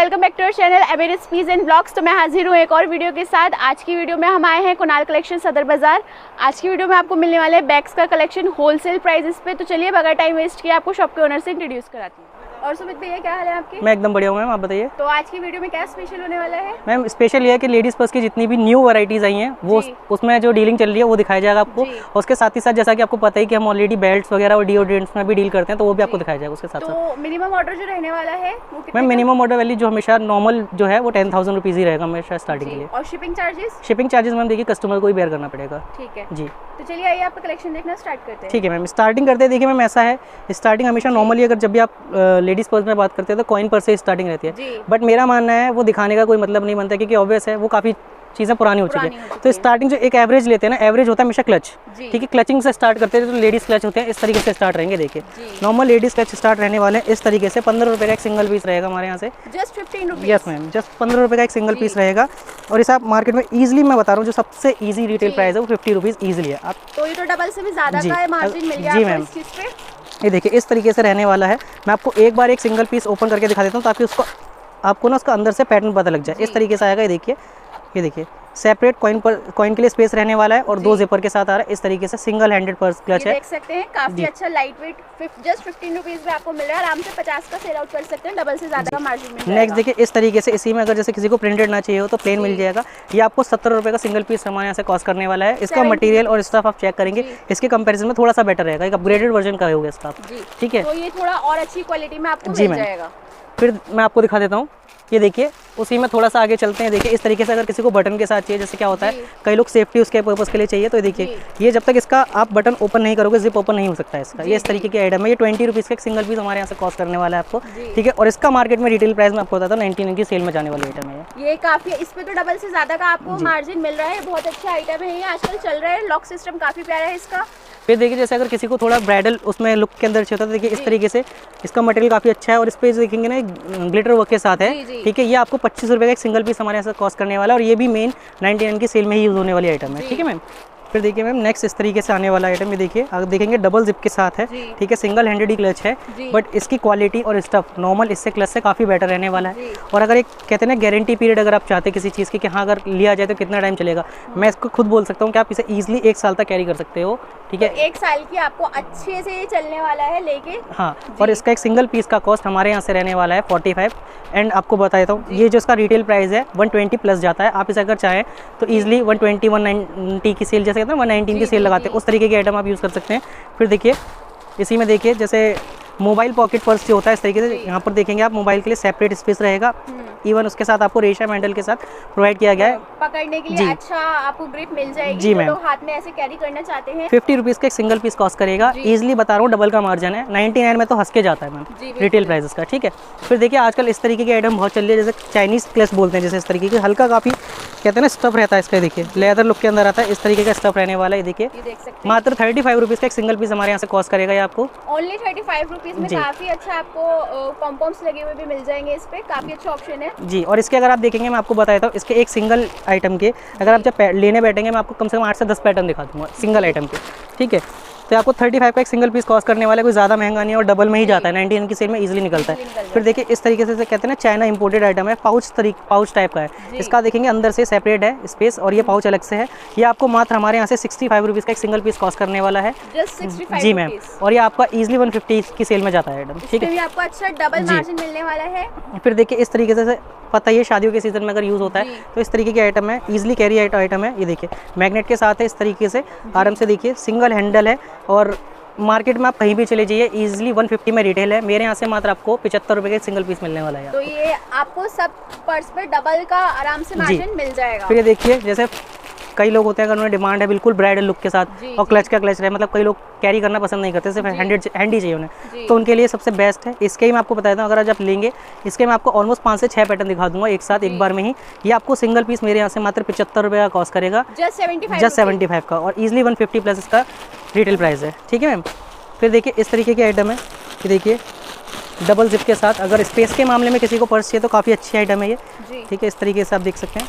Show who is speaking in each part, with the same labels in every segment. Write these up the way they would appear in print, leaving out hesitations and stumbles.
Speaker 1: Welcome back to our channel अबे recipes and blogs. तो मैं हाजिर हूँ एक और वीडियो के साथ। आज की वीडियो में हम आए हैं कुणाल कलेक्शन सदर बाजार। आज की वीडियो में आपको मिलने वाले बैग्स का कलेक्शन होलसेल प्राइसेस पे। तो चलिए बगैर टाइम वेस्ट किए आपको शॉप के ओनर से इंट्रोड्यूस कराती हूँ। और सुमित भैया क्या हाल है आपके?
Speaker 2: मैं एकदम बढ़िया हूँ मैम, आप बताइए।
Speaker 1: तो आज की वीडियो में क्या स्पेशल होने वाला है? मैम
Speaker 2: स्पेशल ये है कि लेडीज़ पर्स की जितनी भी न्यू वैरायटीज़ आई हैं वो उसमें जो डीलिंग चल रही है वो दिखाया जाएगा आपको। और उसके साथ ही साथ जैसा कि आपको पता है कि हम ऑलरेडी बेल्ट्स वगैरह और डिओड्रेंट्स में भी डील करते हैं, तो वो भी आपको दिखाया जाएगा उसके साथ साथ।
Speaker 1: तो मिनिमम ऑर्डर जो रहने वाला है वो
Speaker 2: मैम मिनिमम ऑर्डर वैल्यू जो हमेशा नॉर्मल जो है वो 10,000 रुपीज़ ही रहेगा हमेशा स्टार्टिंग के लिए।
Speaker 1: और शिपिंग चार्जेस
Speaker 2: मैम देखिए कस्टमर को ही बेयर करना पड़ेगा।
Speaker 1: ठीक है
Speaker 2: जी।
Speaker 1: तो चलिए आइए आपका कलेक्शन देखना स्टार्ट करते हैं।
Speaker 2: ठीक है मैम, स्टार्टिंग करते हैं। देखिए मैम ऐसा है, स्टार्टिंग हमेशा नॉर्मली अगर जब भी आप लेडीज़ पर्स में बात करते हैं तो कॉइन पर्स से स्टार्टिंग रहती है। बट मेरा मानना है वो दिखाने का कोई मतलब नहीं बनता, क्योंकि ऑब्वियस है वो काफ़ी चीज़ें पुरानी हो चुकी है। तो स्टार्टिंग जो एक एवरेज लेते हैं ना, एवरेज होता है हमेशा क्लच। ठीक है, क्लचिंग से स्टार्ट करते हैं। जो लेडीज़ क्लच होते हैं इस तरीके से स्टार्ट रहेंगे। देखिए नॉर्मल लेडीज़ क्लच स्टार्ट रहने वाले हैं इस तरीके से। 15 रुपये का एक सिंगल पीस रहेगा हमारे यहाँ से।
Speaker 1: Just 15 rupees.
Speaker 2: Yes ma'am, just 15 रुपये का एक सिंगल पीस रहेगा। और इस आप मार्केट में ईजिली मैं बता रहा हूँ जो सबसे ईजी रिटेल प्राइस है वो 50 रुपीज़ ईजिली है। आप
Speaker 1: तो ये तो डबल से भी ज़्यादा का मार्जिन मिल गया।
Speaker 2: जी मैम, ये देखिए इस तरीके से रहने वाला है। मैं आपको एक बार एक सिंगल पीस ओपन करके दिखा देता हूँ ताकि आपको ना उसका अंदर से पैटर्न पता लग जाए। इस तरीके से आएगा। ये देखिए सेपरेट कॉइन के लिए स्पेस रहने वाला है और 2 जिपर के साथ आ रहा है। इस तरीके से सिंगल हैंडेड पर्स क्लच है।
Speaker 1: देख सकते हैं काफी अच्छा लाइट वेट। जस्ट 15 रुपीज़ में आपको मिल रहा है। आराम से 50 का सेल आउट कर सकते हैं। डबल से ज्यादा का मार्जिन मिल जाएगा।
Speaker 2: नेक्स्ट देखिए इस तरीके से, इसी में अगर जैसे किसी को प्रिंटेड ना चाहिए हो तो प्लेन मिल जाएगा। ये आपको 70 रुपये का सिंगल पीस हमारे यहाँ से कॉस्ट करने वाला है। इसका मटेरियल और स्टफ आप चेक करेंगे, इसके कंपैरिजन में थोड़ा सा बेटर रहेगा। एक अपग्रेडेड वर्जन का होगा इसका। ठीक है,
Speaker 1: तो ये थोड़ा और अच्छी क्वालिटी में आपको मिल जाएगा।
Speaker 2: फिर मैं आपको दिखा देता हूँ। ये देखिए उसी में थोड़ा सा आगे चलते हैं। देखिए इस तरीके से अगर किसी को बटन के साथ चाहिए, जैसे क्या होता है कई लोग सेफ्टी उसके पर्पस के लिए चाहिए, तो ये देखिए ये जब तक इसका आप बटन ओपन नहीं करोगे जिप ओपन नहीं हो सकता है इसका। ये इस तरीके की आइटम है। ये 20 रुपीज़ का एक सिंगल पीस हमारे यहाँ से कॉस्ट करने वाला है आपको। ठीक है, और इसका मार्केट में रिटेल प्राइस में आपको बताता हूँ 99 की सेल में जाने वाली आइटम है।
Speaker 1: ये काफी, इस पे तो डबल से ज्यादा का आपको मार्जिन मिल रहा है। बहुत अच्छा आइटम है ये, आजकल चल रहा है। लॉक सिस्टम काफी प्यारा है इसका।
Speaker 2: फिर देखिए जैसे अगर किसी को थोड़ा ब्राइडल उसमें लुक के अंदर चाहिए होता है, देखिए इस तरीके से इसका मटेरियल काफ़ी अच्छा है। और इस पे देखेंगे ना ग्लिटर वर्क के साथ है। ठीक है, ये आपको 25 रुपये का एक सिंगल पीस हमारे यहाँ से कॉस्ट करने वाला है। और ये भी मेन 99 की सेल में ही यूज़ होने वाली आइटम है। ठीक है मैम। फिर देखिए मैम नेक्स्ट इस तरीके से आने वाला आइटम, ये देखिए आप देखेंगे डबल जिप के साथ है। ठीक है, सिंगल हैंडेड ही क्लच है, बट इसकी क्वालिटी और स्टफ नॉर्मल इससे क्लच से काफ़ी बेटर रहने वाला है। और अगर एक कहते हैं ना गारंटी पीरियड अगर आप चाहते हैं किसी चीज़ की कि हाँ अगर लिया जाए तो कितना टाइम चलेगा, मैं इसको खुद बोल सकता हूँ कि आप इसे ईजिली 1 साल तक कैरी कर सकते हो। ठीक है,
Speaker 1: तो 1 साल की आपको अच्छे से ये चलने वाला है लेके।
Speaker 2: हाँ, और इसका एक सिंगल पीस का कॉस्ट हमारे यहाँ से रहने वाला है 45। एंड आपको बताता हूँ ये जो इसका रिटेल प्राइस है 120 प्लस जाता है। आप इसे अगर चाहें तो ईजिली 120 190 की सेल, जैसे कहते हैं 119 की सेल लगाते हैं, उस तरीके की आइटम आप यूज़ कर सकते हैं। फिर देखिए इसी में देखिए जैसे मोबाइल पॉकेट पर्स जो होता है इस तरीके से, यहाँ पर देखेंगे आप मोबाइल के लिए सेपरेट स्पेस रहेगा। इवन उसके साथ आपको रेशम हैंडल के साथ प्रोवाइड किया गया है।
Speaker 1: पकड़ने के लिए अच्छा आपको ग्रिप मिल जाएगी।
Speaker 2: जी मैम,
Speaker 1: तो हाथ में ऐसे कैरी करना चाहते हैं
Speaker 2: 50 रुपीज़ का एक सिंगल पीस कॉस्ट करेगा। ईजिली बता रहा हूँ डबल का मार्जिन है। 99 में तो हंस के जाता है मैम रिटेल प्राइसेस का। ठीक है, फिर देखिए आजकल इस तरीके की आइटम बहुत चल रही है, जैसे चाइनीज़ क्लच बोलते हैं, जैसे इस तरीके की हल्का काफ़ी कहते हैं ना स्टफ रहता है इसका। देखिए लेदर लुक के अंदर आता है, इस तरीके का स्टफ रहने वाला है। देखिए मात्र 35 रुपीज़ का एक सिंगल पीस हमारे यहाँ से कॉस्ट करेगा ये आपको।
Speaker 1: ओनली 35 रुपीज़ में काफ़ी अच्छा आपको पॉम्पॉम्स लगे हुए भी मिल जाएंगे इस पे। काफ़ी अच्छा ऑप्शन है
Speaker 2: जी। और इसके अगर आप देखेंगे मैं आपको बताता हूँ, इसके एक सिंगल आइटम के अगर आप जब लेने बैठेंगे मैं आपको कम से कम 8 से 10 पैटर्न दिखा दूँगा सिंगल आइटम के। ठीक है, तो आपको 35 का एक सिंगल पीस कॉस्ट करने वाला है। कोई ज़्यादा महंगा नहीं है और डबल में ही जाता है। 99 की सेल में इजीली निकलता है। फिर देखिए इस तरीके से कहते हैं ना चाइना इंपोर्टेड आइटम है, पाउच टाइप का है। इसका देखेंगे अंदर से सेपरेट है स्पेस और ये पाउच अलग से है। ये आपको मात्र हमारे यहाँ से 65 रुपीज़ का एक सिंगल पीस कॉस्ट करने वाला है। जी मैम, और ये आपका ईजिली 150 की सेल में जाता है आइटम। ठीक है,
Speaker 1: आपको अच्छा डबल मार्जिन मिलने वाला है।
Speaker 2: फिर देखिए इस तरीके से पता है शादियों के सीजन में अगर यूज़ होता है तो इस तरीके की आइटम है, ईजिली कैरी आइटम है। ये देखिए मैग्नेट के साथ है इस तरीके से, आराम से देखिए सिंगल हैंडल है। और मार्केट में आप कहीं भी चले जाइए ईजिली 150 में रिटेल है। मेरे यहाँ से मात्र आपको 75 रुपये का सिंगल पीस मिलने वाला है।
Speaker 1: तो ये आपको सब पर्स पे डबल का आराम से मार्जिन मिल जाएगा।
Speaker 2: फिर ये देखिए जैसे कई लोग होते हैं अगर उन्हें डिमांड है बिल्कुल ब्राइडल लुक के साथ और क्लच का क्लच रहे, मतलब कई लोग कैरी करना पसंद नहीं करते, सिर्फ हैंडी चाहिए उन्हें, तो उनके लिए सबसे बेस्ट है। इसके ही मैं आपको बताता हूँ, अगर आज आप लेंगे इसके मैं आपको ऑलमोस्ट 5 से 6 पैटर्न दिखा दूंगा एक साथ एक बार में ही। ये आपको सिंगल पीस मेरे यहाँ से मात्र 75 रुपये का कॉस्ट करेगा,
Speaker 1: जस्ट
Speaker 2: 75 का, और ईजिली 150 प्लस इसका रिटेल प्राइस है। ठीक है मैम। फिर देखिए इस तरीके की आइटम है, ये देखिए डबल जिप के साथ। अगर स्पेस के मामले में किसी को पर्स चाहिए तो काफ़ी अच्छी आइटम है ये। ठीक है, इस तरीके से आप देख सकते हैं।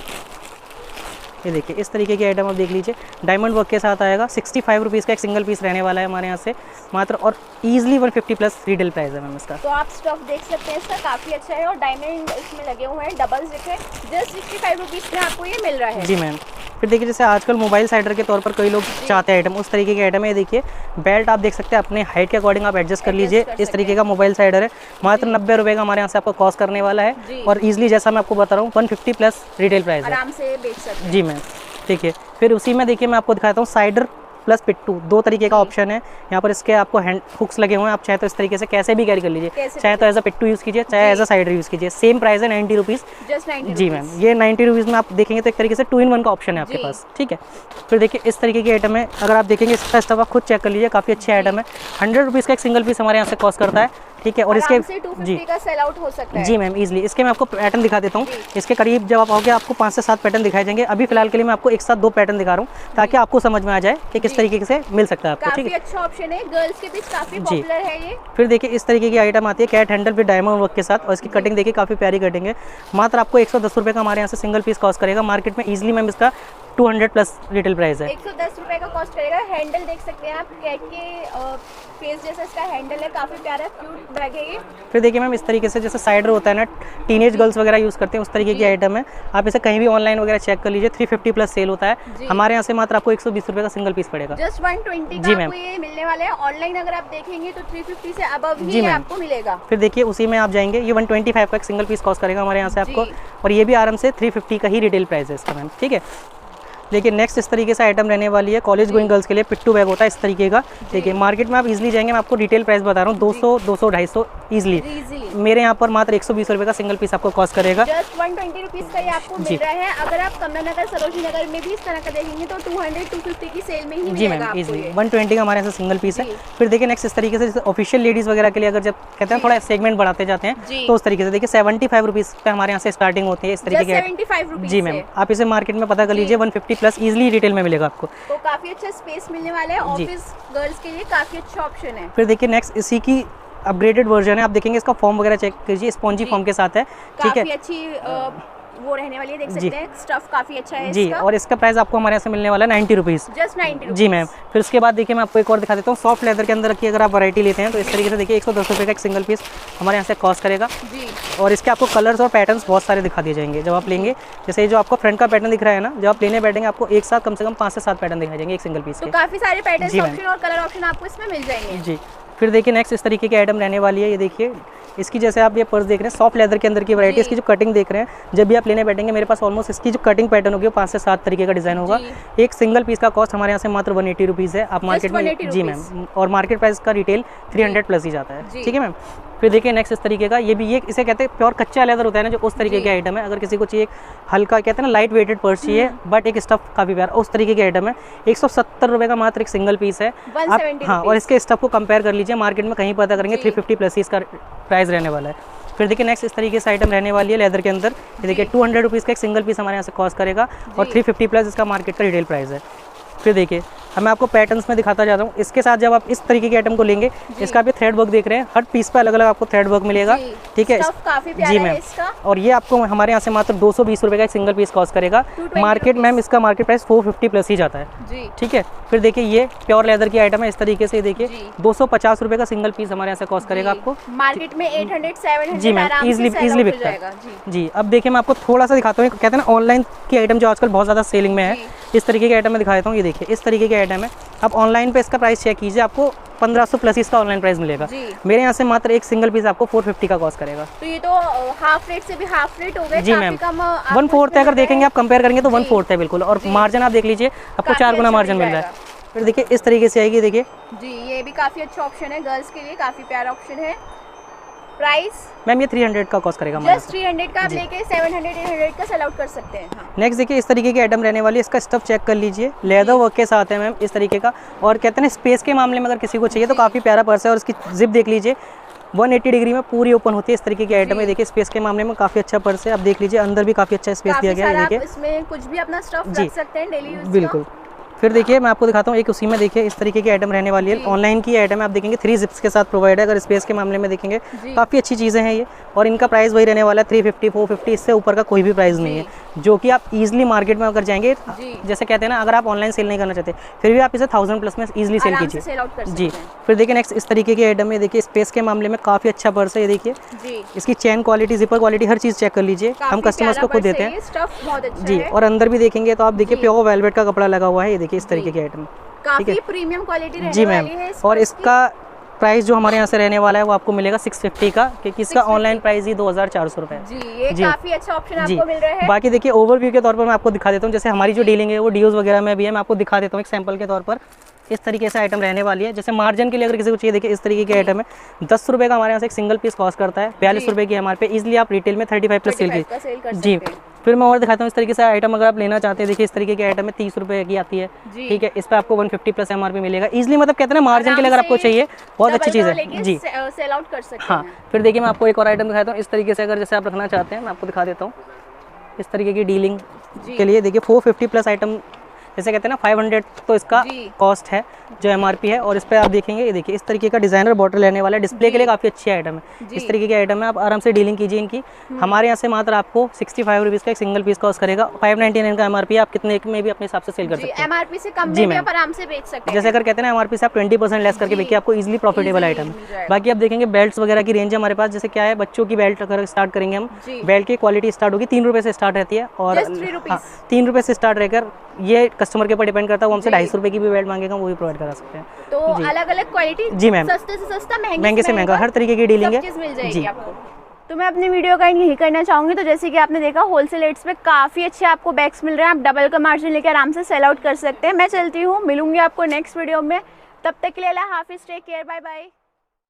Speaker 2: ये देखिए इस तरीके की आइटम आप देख लीजिए, डायमंड वर्क के साथ आएगा। 65 रुपीज़ का एक सिंगल पीस रहने वाला है हमारे यहाँ से मात्र, और ईजिली 150 प्लस रिटेल प्राइस है मैम इसका।
Speaker 1: तो आप स्टफ देख सकते हैं, इसका काफ़ी अच्छा है और डायमंड इसमें लगे हुए हैं, डबल जिप है। जस्ट 65 रुपीज़ में आपको ये मिल रहा है।
Speaker 2: जी मैम। फिर देखिए जैसे आजकल मोबाइल साइडर के तौर पर कई लोग चाहते हैं आइटम, उस तरीके की आइटम है। ये देखिए बेल्ट आप देख सकते हैं, अपने हाइट के अकॉर्डिंग आप एडजस्ट कर लीजिए। इस तरीके का मोबाइल साइडर है, मात्र 90 रुपये का हमारे यहाँ से आपको कॉस्ट करने वाला है, और ईजिली जैसा मैं आपको बता रहा हूँ 150 प्लस रिटेल प्राइस है,
Speaker 1: आराम से बेच सकते हैं।
Speaker 2: जी मैम। देखिए फिर उसी में देखिए मैं आपको दिखाता हूँ साइडर प्लस पिट्टू, दो तरीके का ऑप्शन है यहाँ पर। इसके आपको हैंड हुक्स लगे हुए हैं, आप चाहे तो इस तरीके से कैसे भी कैरी कर लीजिए, चाहे तो एज अ पिट्टू यूज़ कीजिए, चाहे एज अ साइडर यूज़ कीजिए। सेम प्राइस है 90 रुपीज़,
Speaker 1: जस्ट 90।
Speaker 2: जी मैम। ये 90 रुपीज़ में आप देखेंगे तो एक तरीके से 2 in 1 का ऑप्शन है आपके पास, ठीक है। फिर देखिए इस तरीके की आइटम है, अगर आप देखेंगे इसका स्टफ आप खुद चेक कर लीजिए, काफ़ी अच्छी आइटम है। 100 रुपीज़ का एक सिंगल पीस हमारे यहाँ से कॉस्ट करता है, ठीक है। और इसके
Speaker 1: 250 का सेल आउट हो सकता है,
Speaker 2: जी मैम ईजिली। इसके मैं आपको पैटर्न दिखा देता हूँ, इसके करीब जब आप आओगे आपको 5 से 7 पैटर्न दिखाए जाएंगे। अभी फिलहाल के लिए मैं आपको एक साथ 2 पैटर्न दिखा रहा हूँ ताकि आपको समझ में आ जाए कि किस तरीके से मिल सकता है आपको, ठीक है।
Speaker 1: अच्छा ऑप्शन है, गर्ल्स के बीच काफी पॉपुलर है ये।
Speaker 2: फिर देखिए इस तरीके की आइटम आती है cat handle with diamond work के साथ, और इसकी कटिंग देखिए काफ़ी प्यारी कटिंग है। मात्र आपको 110 रुपये का हमारे यहाँ से सिंगल पीस कॉस्ट करेगा। मार्केट में ईजिली मैम इसका 200 प्लस रिटेल प्राइस है।
Speaker 1: 110 रुपये का कॉस्ट करेगा। हैंडल देख सकते हैं आप, कैट के फेस जैसा इसका हैंडल है, काफ़ी प्यारा क्यूट बैग है ये।
Speaker 2: फिर देखिए मैम इस तरीके से जैसे साइडर होता है ना, टीनेज गर्ल्स वगैरह यूज़ करते हैं, उस तरीके की आइटम है। आप इसे कहीं भी ऑनलाइन वगैरह चेक कर लीजिए, 350 प्लस सेल होता है। हमारे यहाँ से मात्र आपको 120 रुपये का सिंगल पीस पड़ेगा,
Speaker 1: जस्ट 120
Speaker 2: जी
Speaker 1: का
Speaker 2: मैम।
Speaker 1: आपको ये मिलने वाला है। ऑनलाइन अगर आप देखेंगे तो 350 से अबव ही आपको मिलेगा।
Speaker 2: फिर देखिए उसी में आप जाएंगे, ये 125 का एक सिंगल पीस कॉस्ट करेगा हमारे यहाँ से आपको, और ये भी आराम से 350 का ही रिटेल प्राइस है इसका मैम, ठीक है। देखिए नेक्स्ट इस तरीके से आइटम रहने वाली है, कॉलेज गोइंग गर्ल्स के लिए पिट्टू बैग होता है इस तरीके का। देखिए मार्केट में आप इजीली जाएंगे, मैं आपको रिटेल प्राइस बता रहा हूँ, 200, 200, 250 ईजिली। मेरे यहाँ पर मात्र 120 रुपये का सिंगल पीस आपको कॉस्ट करेगा।
Speaker 1: जस्ट 120 रुपीज़ का ये आपको मिल रहा है। अगर आप कमला नगर, सरोजनी नगर में भी इस तरह का देखेंगे तो 200, 250 की सेल में ही
Speaker 2: जी
Speaker 1: मिलेगा
Speaker 2: मैम
Speaker 1: आपको
Speaker 2: ईजिली।
Speaker 1: ये।
Speaker 2: 120 का हमारे यहाँ से सिंगल पीस है। फिर देखिए नेक्स्ट इस तरीके से ऑफिशियल लेडीज़ वगैरह के लिए अगर जब कहते हैं थोड़ा सेगमेंट बढ़ाते जाते हैं तो उस तरीके से देखिए 75 रुपीज़ पे हमारे यहाँ से स्टार्टिंग होती है इस तरीके के।
Speaker 1: 75 रुपीज़।
Speaker 2: जी मैम, आप इसे मार्केट में पता कर लीजिए, 150 प्लस ईजिली रिटेल में मिलेगा आपको।
Speaker 1: तो काफी अच्छा स्पेस मिलने वाला है, ऑफिस गर्ल्स के लिए काफी अच्छा ऑप्शन है।
Speaker 2: फिर देखिए नेक्स्ट इसी की अपग्रेडेड वर्जन है, आप देखेंगे इसका फॉर्म वगैरह चेक कीजिए, स्पॉन्जी फॉर्म के साथ है, ठीक है।
Speaker 1: काफी अच्छी वो रहने वाली है, देख सकते हैं स्टफ काफी अच्छा है
Speaker 2: जी।
Speaker 1: इसका।
Speaker 2: और इसका प्राइस आपको हमारे यहाँ से मिलने वाला है 90 रुपीज़,
Speaker 1: जस्ट 90 रुपीज़।
Speaker 2: जी मैम। फिर उसके बाद देखिए मैं आपको एक और दिखा देता हूँ, सॉफ्ट लेदर के अंदर की अगर आप वैरायटी लेते हैं तो इस तरीके से देखिए 110 रुपये का एक सिंगल पीस हमारे यहाँ से कॉस्ट करेगा
Speaker 1: जी।
Speaker 2: और इसके आपको कलर्स और पैटर्न्स बहुत सारे दिखा दिए जाएंगे जब आप लेंगे। जैसे जो आपको फ्रंट का पैटर्न दिख रहा है ना, जब आप लेने बैठेंगे आपको एक साथ कम से कम 5 से 7 पैटर्न दिखाई जाएंगे एक सिंगल पीस के।
Speaker 1: तो काफी सारे पैटर्न ऑप्शन और कलर ऑप्शन आपको इसमें मिल जाएंगे,
Speaker 2: जी। फिर देखिए नेक्स्ट इस तरीके की आइटम रहने वाली है, ये देखिए इसकी जैसे आप ये पर्स देख रहे हैं सॉफ्ट लेदर के अंदर की वैरायटी, इसकी जो कटिंग देख रहे हैं, जब भी आप लेने बैठेंगे मेरे पास ऑलमोस्ट इसकी जो कटिंग पैटर्न होगी वो 5 से 7 तरीके का डिजाइन होगा। एक सिंगल पीस का कॉस्ट हमारे यहाँ से मात्र 180 रुपीज़ है। आप मार्केट में, जी मैम, और मार्केट प्राइस का रिटेल 300 प्लस ही जाता है, ठीक है मैम। फिर देखिए नेक्स्ट इस तरीके का, ये भी ये इसे कहते हैं प्योर कच्चा लेदर होता है ना, जो उस तरीके की आइटम है। अगर किसी को चाहिए हल्का कहते हैं ना लाइट वेटेड पर्स चाहिए बट एक स्टफ काफ़ी प्यारा, उस तरीके की आइटम है। 170 रुपये का मात्र एक सिंगल पीस है आप, हाँ। और इसके स्टफ को कंपेयर कर लीजिए, मार्केट में कहीं पता करेंगे 350 प्लस ही इसका प्राइस रहने वाला है। फिर देखिए नेक्स्ट इस तरीके से आइटम रहने वाली है लेदर के अंदर, ये देखिए 200 रुपीज़ का एक सिंगल पीस हमारे यहाँ से कॉस्ट करेगा और 350 प्लस इसका मार्केट का रिटेल प्राइस है। फिर देखिए मैं आपको पैटर्न्स में दिखाता जाता हूँ। इसके साथ जब आप इस तरीके के आइटम को लेंगे, इसका भी थ्रेड वर्क देख रहे हैं, हर पीस पे अलग अलग आपको थ्रेड वर्क मिलेगा, ठीक है। जी मैम, और ये आपको हमारे यहाँ से मात्र 220 रुपये का एक सिंगल पीस कॉस्ट करेगा। मार्केट मैम इसका मार्केट प्राइस 450 प्लस ही जाता है, ठीक है। फिर देखिए ये प्योर लेदर की आइटम है इस तरीके से, देखिए 250 रुपये का सिंगल पीस हमारे यहाँ से कॉस्ट करेगा आपको।
Speaker 1: मार्केट में 800, 700
Speaker 2: जी मैम इजिली बिकता है। जी अब देखिए मैं आपको थोड़ा सा दिखाता हूँ, कहते हैं ना ऑनलाइन की आइटम जो आजकल बहुत ज़्यादा सेलिंग में है, इस तरीके की आइटम में दिखा देता हूँ। ये देखिए इस तरीके की आइटम है, आप ऑनलाइन पे इसका प्राइस चेक कीजिए, आपको 1500 प्लस इसका ऑनलाइन प्राइस मिलेगा। मेरे यहाँ से मात्र एक सिंगल पीस आपको 450 का कॉस्ट करेगा।
Speaker 1: तो ये तो हाफ रेट से भी हाफ रेट हो गए।
Speaker 2: जी मैम, 1/4 है। अगर देखेंगे आप कंपेयर करेंगे तो 1/4 है बिल्कुल, और मार्जिन आप देख लीजिए आपको 4 गुना मार्जिन मिल रहा है। फिर देखिए इस तरीके से आएगी, देखिए
Speaker 1: जी ये भी काफी अच्छा ऑप्शन है गर्ल्स के लिए, काफी प्यारा ऑप्शन है। प्राइस
Speaker 2: मैम ये 300 का कॉस्ट करेगा,
Speaker 1: जस्ट 300 का आप लेके 700, 800 का सेल आउट कर सकते हैं।
Speaker 2: नेक्स्ट देखिए इस तरीके की आइटम रहने वाली है, इसका स्टफ चेक कर लीजिए, लेदर वर्क के साथ है मैम इस तरीके का। और कहते हैं ना स्पेस के मामले में अगर किसी को चाहिए तो काफ़ी प्यारा पर्स है, और इसकी जिप देख लीजिए 180 डिग्री में पूरी ओपन होती है, इस तरीके की आइटम है। देखिए स्पेस के मामले में काफ़ी अच्छा पर्स है, आप देख लीजिए अंदर भी काफ़ी अच्छा स्पेस दिया गया है। देखिए
Speaker 1: इसमें कुछ भी अपना स्टफ रख सकते हैं डेली यूज,
Speaker 2: बिल्कुल। फिर देखिए मैं आपको दिखाता हूँ एक उसी में देखिए इस तरीके की आइटम रहने वाली है। ऑनलाइन की आइटम है, आप देखेंगे 3 जिप्स के साथ प्रोवाइड है। अगर स्पेस के मामले में देखेंगे काफ़ी अच्छी चीज़ें हैं ये, और इनका प्राइस वही रहने वाला है 350 450, इससे ऊपर का कोई भी प्राइस नहीं है, जो कि आप इजीली मार्केट में अगर जाएंगे, जैसे कहते हैं ना, अगर आप ऑनलाइन सेल नहीं करना चाहते फिर भी आप इसे 1000 प्लस में इजीली सेल कीजिए जी। फिर देखिए नेक्स्ट इस तरीके की आइटम है, देखिए स्पेस के मामले में काफ़ी अच्छा पर्स है ये। देखिए इसकी चेन क्वालिटी, जिपर क्वालिटी, हर चीज़ चेक कर लीजिए, हम कस्टमर्स को खुद देते हैं जी। और अंदर भी देखेंगे तो आप देखिए प्योर वेलवेट का कपड़ा लगा हुआ है, ये देखिए इस तरीके की आइटम,
Speaker 1: काफी प्रीमियम क्वालिटी रहने
Speaker 2: जी मैम।
Speaker 1: वाली है।
Speaker 2: और इसका प्राइस जो हमारे यहाँ से रहने वाला है वो आपको मिलेगा 650 का, क्योंकि इसका ऑनलाइन प्राइस ही 2400 रुपये है
Speaker 1: जी। ये काफी अच्छा ऑप्शन आपको मिल रहा है।
Speaker 2: बाकी देखिए ओवरव्यू के तौर पर मैं आपको दिखा देता हूँ, जैसे हमारी जो डीलिंग है वो डीओज वगैरह में भी है, मैं आपको दिखा देता हूँ एक सैंपल के तौर पर। इस तरीके से आइटम रहने वाली है, जैसे मार्जिन के लिए अगर किसी को चाहिए, देखिए इस तरीके की आइटम है, 10 रुपये का हमारे यहाँ से एक सिंगल पीस कॉस्ट करता है, 42 रुपये की हमारे पे इजीली आप रिटेल में 35 प्लस सेल की जी। फिर मैं और दिखाता हूँ इस तरीके से आइटम अगर आप लेना चाहते हैं, देखिए इस तरीके की आइटम है 30 रुपये की आती है, ठीक है, इस पर आपको 150 प्लस एमआरपी मिलेगा इजीली, मतलब कहते हैं ना मार्जिन के लिए अगर आपको चाहिए बहुत अच्छी चीज़ है जी,
Speaker 1: सेल आउट कर सकते हैं।
Speaker 2: हाँ फिर देखिए मैं आपको एक और आइटम दिखाता हूँ इस तरीके से, अगर जैसे आप रखना चाहते हैं मैं आपको दिखा देता हूँ इस तरीके की डीलिंग के लिए। देखिए 450 प्लस आइटम, जैसे कहते हैं ना 500 तो इसका कॉस्ट है जो एमआरपी है, और इस पर आप देखेंगे ये देखिए इस तरीके का डिजाइनर बॉटल रहने वाला है, डिस्प्ले के लिए काफ़ी अच्छी आइटम है, इस तरीके की आइटम है, आप आराम से डीलिंग कीजिए इनकी। हमारे यहाँ से मात्र आपको 65 रुपीज़ का एक सिंगल पीस कॉस्ट करेगा, 599 का एमआरपी, आप कितने में भी अपने हिसाब से सेल कर सकते हैं,
Speaker 1: एमआरपी से कम में भी आप आराम से बेच सकते हैं।
Speaker 2: जैसे अगर कहते हैं ना एमआरपी से आप 20% लेस करके बेचिए, आपको इजीली प्रॉफिटेबल आइटम है। बाकी आप देखेंगे बेल्ट्स वगैरह की रेंज है हमारे पास, जैसे क्या है बच्चों की बेल्ट अगर स्टार्ट करेंगे हम, बेल्ट की क्वालिटी स्टार्ट होगी 3 रुपये से स्टार्ट रहती है, और 3 रुपये से स्टार्ट रहकर ये कस्टमर के ऊपर डिपेंड करता है, वो हमसे 250 रुपये की भी बेल्ट मांगेगा वो भी प्रोवाइड करा सकते हैं।
Speaker 1: तो अलग अलग क्वालिटी
Speaker 2: जी मैम,
Speaker 1: सस्ते से सस्ता,
Speaker 2: महंगे से महंगा, हर तरीके की डीलिंग है
Speaker 1: मिल जाएगी आपको। तो मैं अपनी वीडियो का यही करना चाहूँगी, तो जैसे कि आपने देखा होलसेल रेट्स पे काफ़ी अच्छे आपको बैग्स मिल रहे हैं, आप डबल का मार्जिन लेकर आराम से सेल आउट कर सकते हैं। मैं चलती हूँ, मिलूंगी आपको नेक्स्ट वीडियो में, तब तक के लिए अल्लाह हाफिज़, टेक केयर, बाय बाय।